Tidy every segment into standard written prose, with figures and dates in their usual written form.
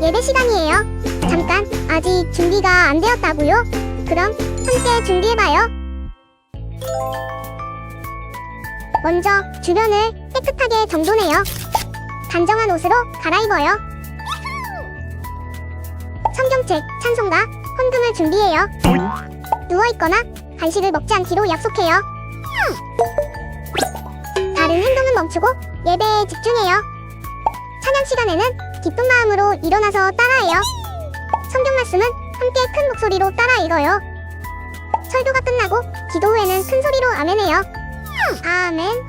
예배 시간이에요. 잠깐, 아직 준비가 안 되었다고요? 그럼 함께 준비해봐요. 먼저 주변을 깨끗하게 정돈해요. 단정한 옷으로 갈아입어요. 성경책, 찬송가, 헌금을 준비해요. 누워있거나 간식을 먹지 않기로 약속해요. 다른 행동은 멈추고 예배에 집중해요. 찬양 시간에는 기쁜 마음으로 일어나서 따라해요. 성경 말씀은 함께 큰 목소리로 따라 읽어요. 설교가 끝나고 기도 후에는 큰 소리로 아멘해요. 아멘.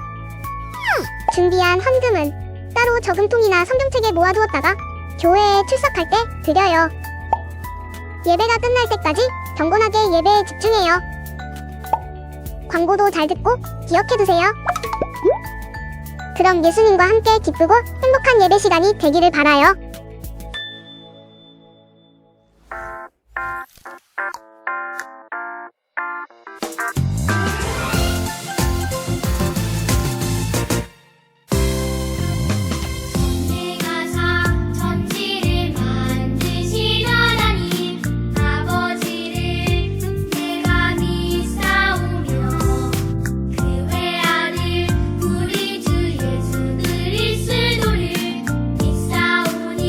준비한 헌금은 따로 저금통이나 성경책에 모아두었다가 교회에 출석할 때 드려요. 예배가 끝날 때까지 경건하게 예배에 집중해요. 광고도 잘 듣고 기억해두세요. 그럼 예수님과 함께 기쁘고 행복한 예배 시간이 되기를 바라요. 우리 주 예수 그리스도를 믿사오니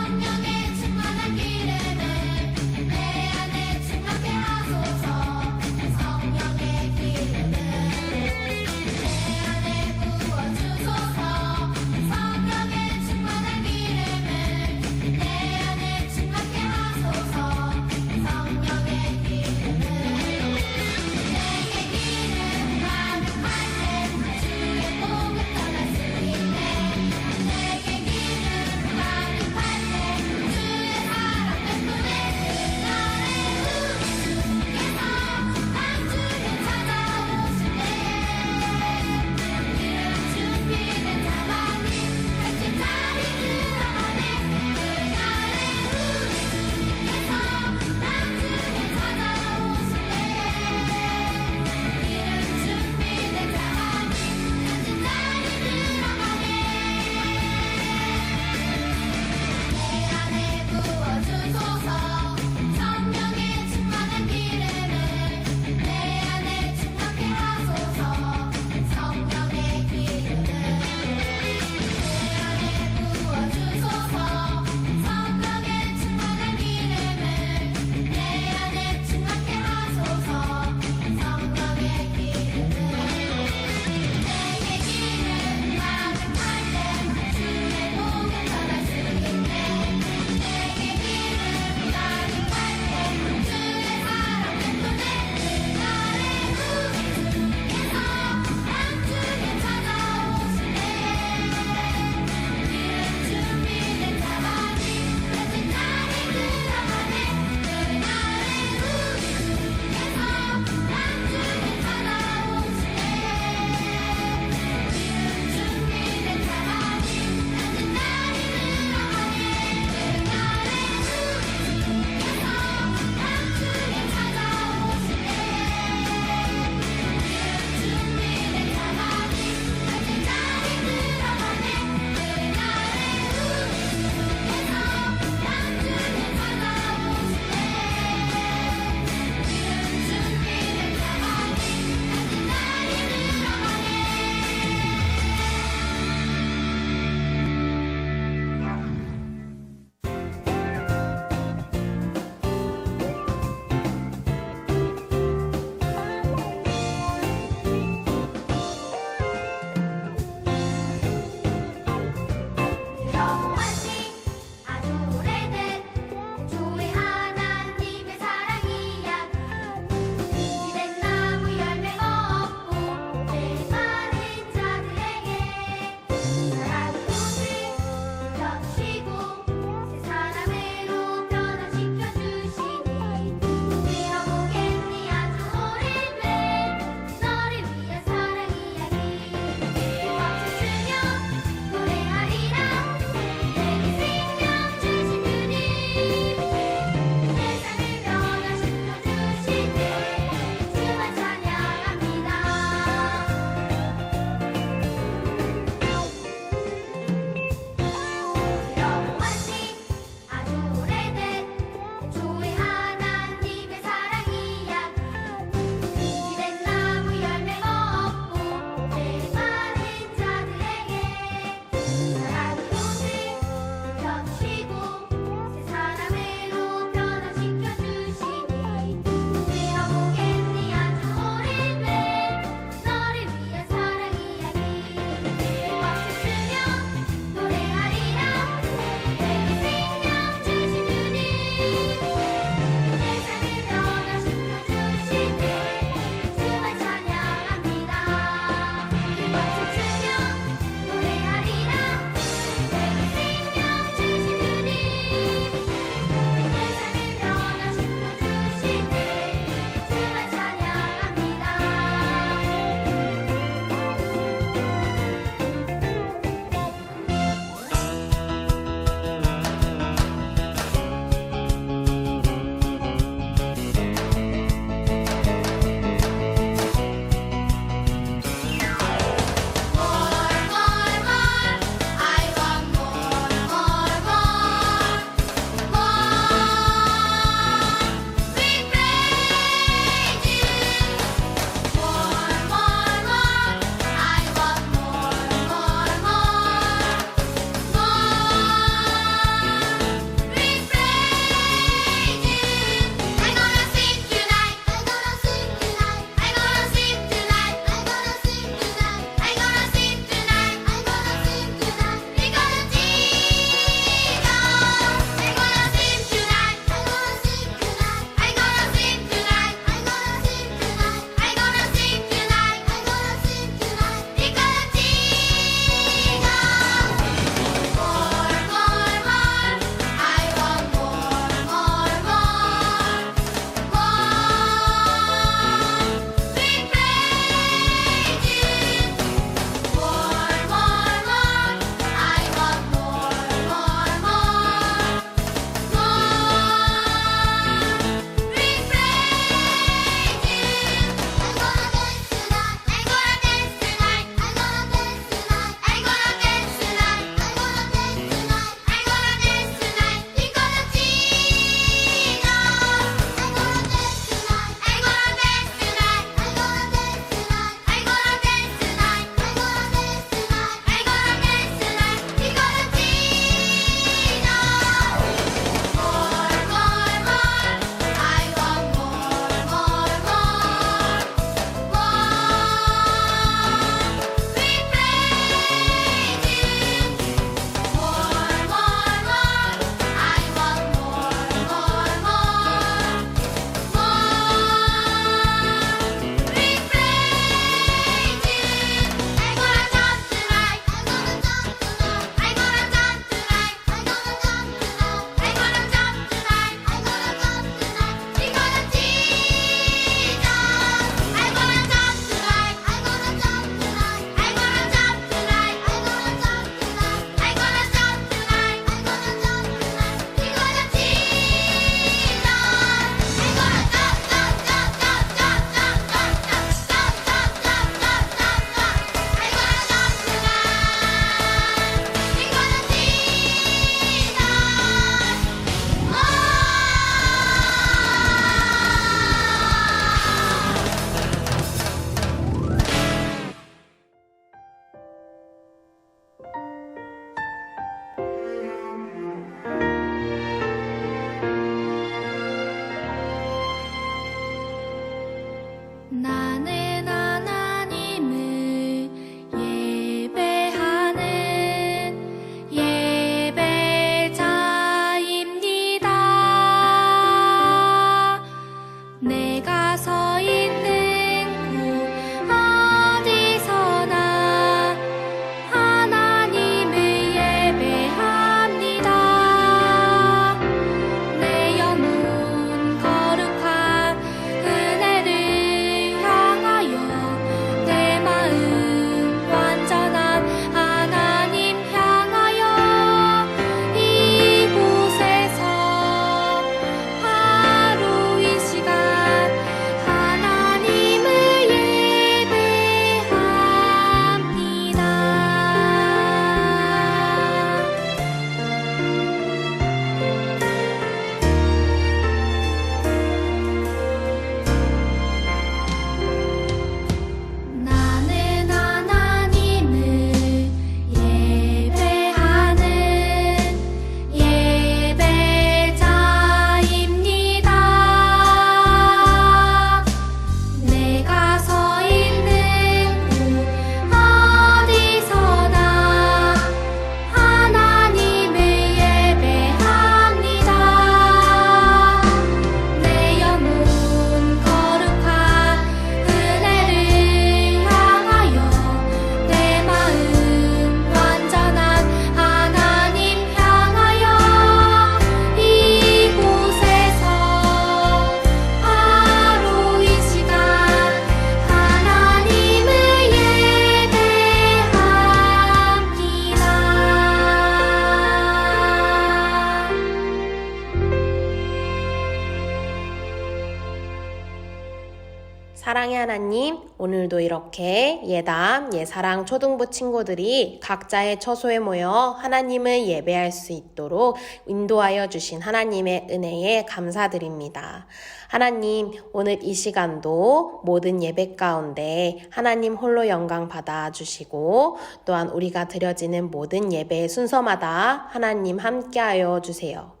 사랑의 하나님, 오늘도 이렇게 예담, 예사랑 초등부 친구들이 각자의 처소에 모여 하나님을 예배할 수 있도록 인도하여 주신 하나님의 은혜에 감사드립니다. 하나님, 오늘 이 시간도 모든 예배 가운데 하나님 홀로 영광 받아주시고 또한 우리가 드려지는 모든 예배의 순서마다 하나님 함께하여 주세요.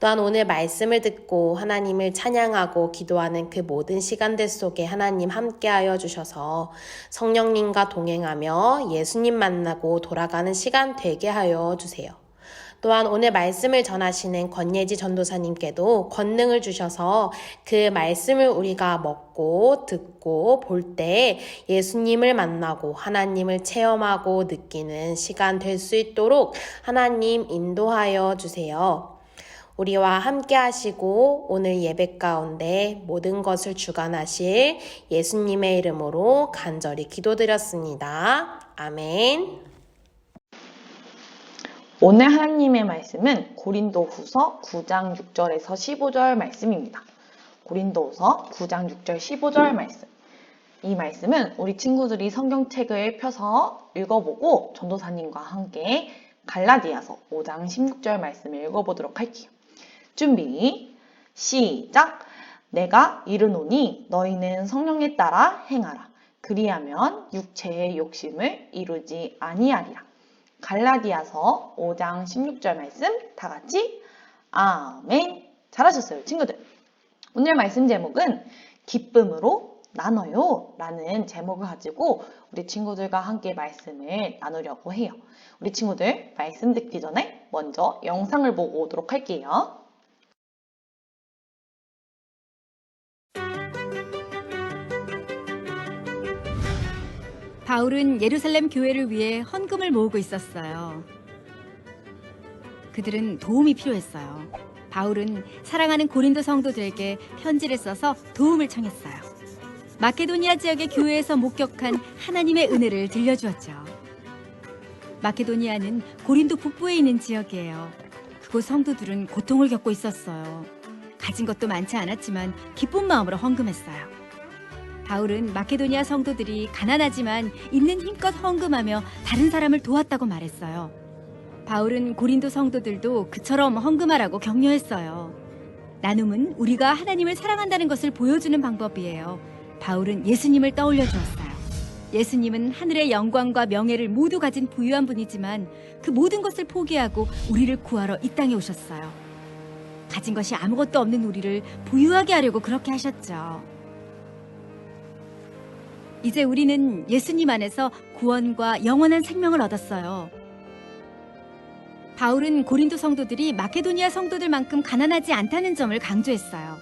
또한 오늘 말씀을 듣고 하나님을 찬양하고 기도하는 그 모든 시간들 속에 하나님 함께하여 주셔서 성령님과 동행하며 예수님 만나고 돌아가는 시간 되게 하여 주세요. 또한 오늘 말씀을 전하시는 권예지 전도사님께도 권능을 주셔서 그 말씀을 우리가 먹고 듣고 볼 때 예수님을 만나고 하나님을 체험하고 느끼는 시간 될 수 있도록 하나님 인도하여 주세요. 우리와 함께 하시고 오늘 예배 가운데 모든 것을 주관하실 예수님의 이름으로 간절히 기도드렸습니다. 아멘. 오늘 하나님의 말씀은 고린도후서 9장 6절에서 15절 말씀입니다. 고린도후서 9장 6절 15절 말씀. 이 말씀은 우리 친구들이 성경책을 펴서 읽어보고 전도사님과 함께 갈라디아서 5장 16절 말씀을 읽어보도록 할게요. 준비, 시작! 내가 이르노니 너희는 성령에 따라 행하라. 그리하면 육체의 욕심을 이루지 아니하리라. 갈라디아서 5장 16절 말씀 다 같이 아멘. 잘하셨어요, 친구들. 오늘 말씀 제목은 기쁨으로 나눠요 라는 제목을 가지고 우리 친구들과 함께 말씀을 나누려고 해요. 우리 친구들 말씀 듣기 전에 먼저 영상을 보고 오도록 할게요. 바울은 예루살렘 교회를 위해 헌금을 모으고 있었어요. 그들은 도움이 필요했어요. 바울은 사랑하는 고린도 성도들에게 편지를 써서 도움을 청했어요. 마케도니아 지역의 교회에서 목격한 하나님의 은혜를 들려주었죠. 마케도니아는 고린도 북부에 있는 지역이에요. 그곳 성도들은 고통을 겪고 있었어요. 가진 것도 많지 않았지만 기쁜 마음으로 헌금했어요. 바울은 마케도니아 성도들이 가난하지만 있는 힘껏 헌금하며 다른 사람을 도왔다고 말했어요. 바울은 고린도 성도들도 그처럼 헌금하라고 격려했어요. 나눔은 우리가 하나님을 사랑한다는 것을 보여주는 방법이에요. 바울은 예수님을 떠올려 주었어요. 예수님은 하늘의 영광과 명예를 모두 가진 부유한 분이지만 그 모든 것을 포기하고 우리를 구하러 이 땅에 오셨어요. 가진 것이 아무것도 없는 우리를 부유하게 하려고 그렇게 하셨죠. 이제 우리는 예수님 안에서 구원과 영원한 생명을 얻었어요. 바울은 고린도 성도들이 마케도니아 성도들만큼 가난하지 않다는 점을 강조했어요.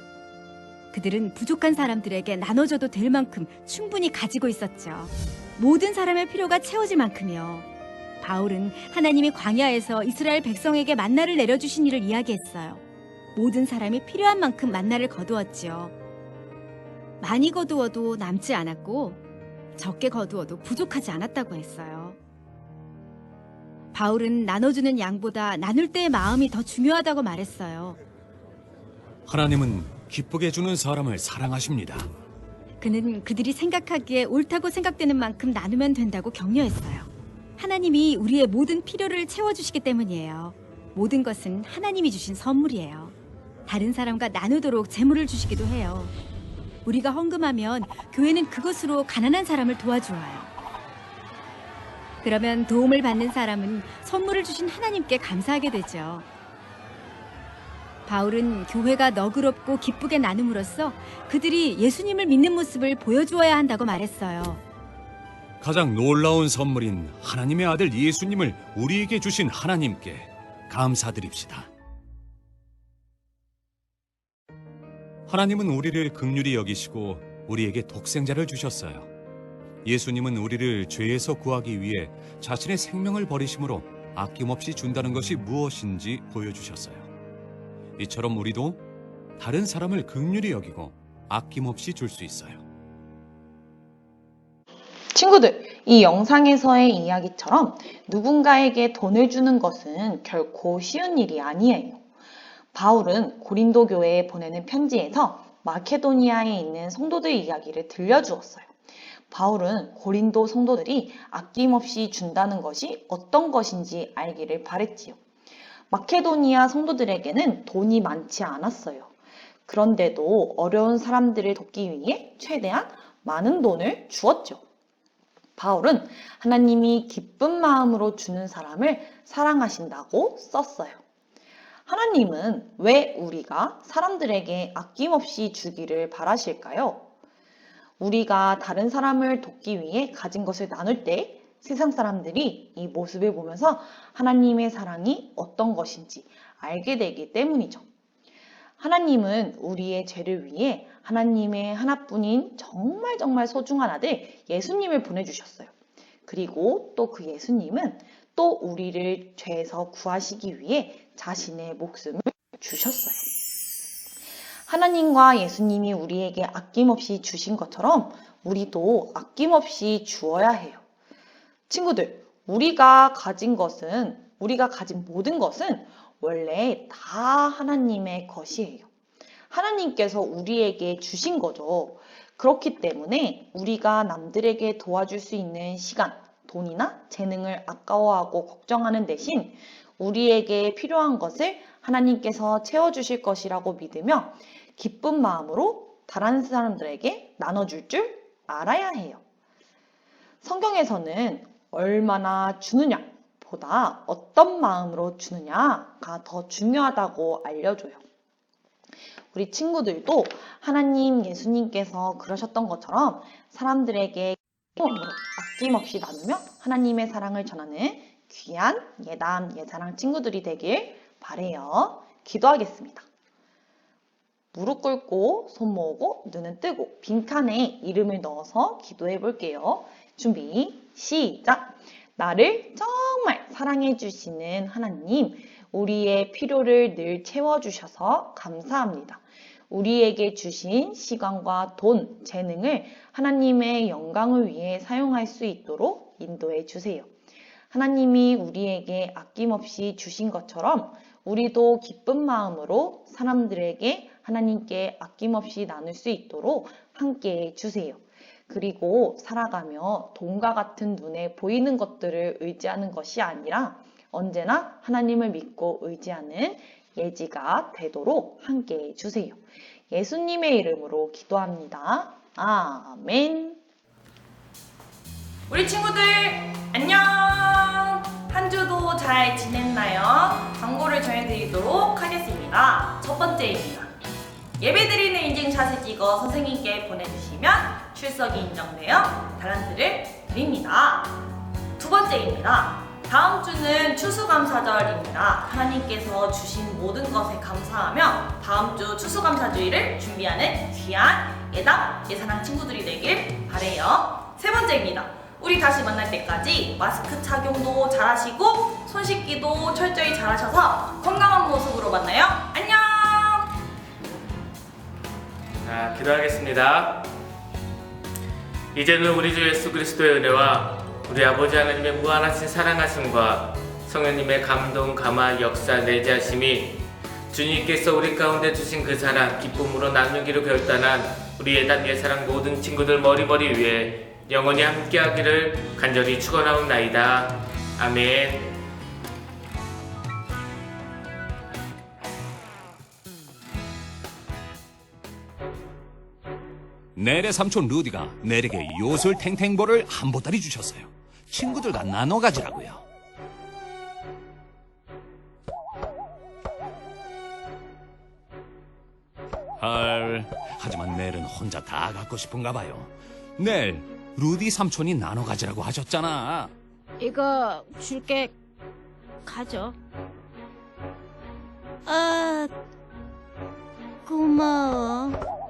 그들은 부족한 사람들에게 나눠줘도 될 만큼 충분히 가지고 있었죠. 모든 사람의 필요가 채워질 만큼이요. 바울은 하나님이 광야에서 이스라엘 백성에게 만나를 내려주신 일을 이야기했어요. 모든 사람이 필요한 만큼 만나를 거두었지요. 많이 거두어도 남지 않았고 적게 거두어도 부족하지 않았다고 했어요. 바울은 나눠주는 양보다 나눌 때의 마음이 더 중요하다고 말했어요. 하나님은 기쁘게 주는 사람을 사랑하십니다. 그는 그들이 생각하기에 옳다고 생각되는 만큼 나누면 된다고 격려했어요. 하나님이 우리의 모든 필요를 채워주시기 때문이에요. 모든 것은 하나님이 주신 선물이에요. 다른 사람과 나누도록 재물을 주시기도 해요. 우리가 헌금하면 교회는 그것으로 가난한 사람을 도와주어요. 그러면 도움을 받는 사람은 선물을 주신 하나님께 감사하게 되죠. 바울은 교회가 너그럽고 기쁘게 나눔으로써 그들이 예수님을 믿는 모습을 보여주어야 한다고 말했어요. 가장 놀라운 선물인 하나님의 아들 예수님을 우리에게 주신 하나님께 감사드립시다. 하나님은 우리를 긍휼히 여기시고 우리에게 독생자를 주셨어요. 예수님은 우리를 죄에서 구하기 위해 자신의 생명을 버리심으로 아낌없이 준다는 것이 무엇인지 보여주셨어요. 이처럼 우리도 다른 사람을 긍휼히 여기고 아낌없이 줄 수 있어요. 친구들, 이 영상에서의 이야기처럼 누군가에게 돈을 주는 것은 결코 쉬운 일이 아니에요. 바울은 고린도 교회에 보내는 편지에서 마케도니아에 있는 성도들 이야기를 들려주었어요. 바울은 고린도 성도들이 아낌없이 준다는 것이 어떤 것인지 알기를 바랬지요. 마케도니아 성도들에게는 돈이 많지 않았어요. 그런데도 어려운 사람들을 돕기 위해 최대한 많은 돈을 주었죠. 바울은 하나님이 기쁜 마음으로 주는 사람을 사랑하신다고 썼어요. 하나님은 왜 우리가 사람들에게 아낌없이 주기를 바라실까요? 우리가 다른 사람을 돕기 위해 가진 것을 나눌 때 세상 사람들이 이 모습을 보면서 하나님의 사랑이 어떤 것인지 알게 되기 때문이죠. 하나님은 우리의 죄를 위해 하나님의 하나뿐인 정말 소중한 아들 예수님을 보내주셨어요. 그리고 또 그 예수님은 또 우리를 죄에서 구하시기 위해 자신의 목숨을 주셨어요. 하나님과 예수님이 우리에게 아낌없이 주신 것처럼 우리도 아낌없이 주어야 해요. 친구들, 우리가 가진 모든 것은 원래 다 하나님의 것이에요. 하나님께서 우리에게 주신 거죠. 그렇기 때문에 우리가 남들에게 도와줄 수 있는 시간, 돈이나 재능을 아까워하고 걱정하는 대신 우리에게 필요한 것을 하나님께서 채워주실 것이라고 믿으며 기쁜 마음으로 다른 사람들에게 나눠줄 줄 알아야 해요. 성경에서는 얼마나 주느냐 보다 어떤 마음으로 주느냐가 더 중요하다고 알려줘요. 우리 친구들도 하나님 예수님께서 그러셨던 것처럼 사람들에게 아낌없이 나누며 하나님의 사랑을 전하는 귀한 예담, 예사랑 친구들이 되길 바래요. 기도하겠습니다. 무릎 꿇고 손 모으고 눈은 뜨고 빈칸에 이름을 넣어서 기도해 볼게요. 준비 시작! 나를 정말 사랑해 주시는 하나님, 우리의 필요를 늘 채워주셔서 감사합니다. 우리에게 주신 시간과 돈, 재능을 하나님의 영광을 위해 사용할 수 있도록 인도해 주세요. 하나님이 우리에게 아낌없이 주신 것처럼 우리도 기쁜 마음으로 사람들에게 하나님께 아낌없이 나눌 수 있도록 함께해 주세요. 그리고 살아가며 돈과 같은 눈에 보이는 것들을 의지하는 것이 아니라 언제나 하나님을 믿고 의지하는 예지가 되도록 함께해 주세요. 예수님의 이름으로 기도합니다. 아멘. 우리 친구들 안녕! 한 주도 잘 지냈나요? 광고를 전해드리도록 하겠습니다. 첫 번째입니다. 예배드리는 인증샷을 찍어 선생님께 보내주시면 출석이 인정되어 달란트를 드립니다. 두 번째입니다. 다음 주는 추수감사절입니다. 하나님께서 주신 모든 것에 감사하며 다음 주 추수감사주의를 준비하는 귀한 예담, 예사랑 친구들이 되길 바래요. 세 번째입니다. 우리 다시 만날 때까지 마스크 착용도 잘하시고 손 씻기도 철저히 잘하셔서 건강한 모습으로 만나요. 안녕! 자, 기도하겠습니다. 이제는 우리 주 예수 그리스도의 은혜와 우리 아버지 하나님의 무한하신 사랑하심과 성령님의 감동, 감화, 역사, 내재하심이 주님께서 우리 가운데 주신 그 사랑, 기쁨으로 나누기로 결단한 우리 예단 예사랑 모든 친구들 머리머리 위에 영원히 함께하기를 간절히 축원하옵나이다. 아멘. 넬의 삼촌 루디가 넬에게 요술 탱탱볼을 한 보따리 주셨어요. 친구들과 나눠 가지라고요. 헐, 하지만 넬은 혼자 다 갖고 싶은가 봐요. 넬, 루디 삼촌이 나눠 가지라고 하셨잖아. 이거 줄게. 가져. 아, 고마워.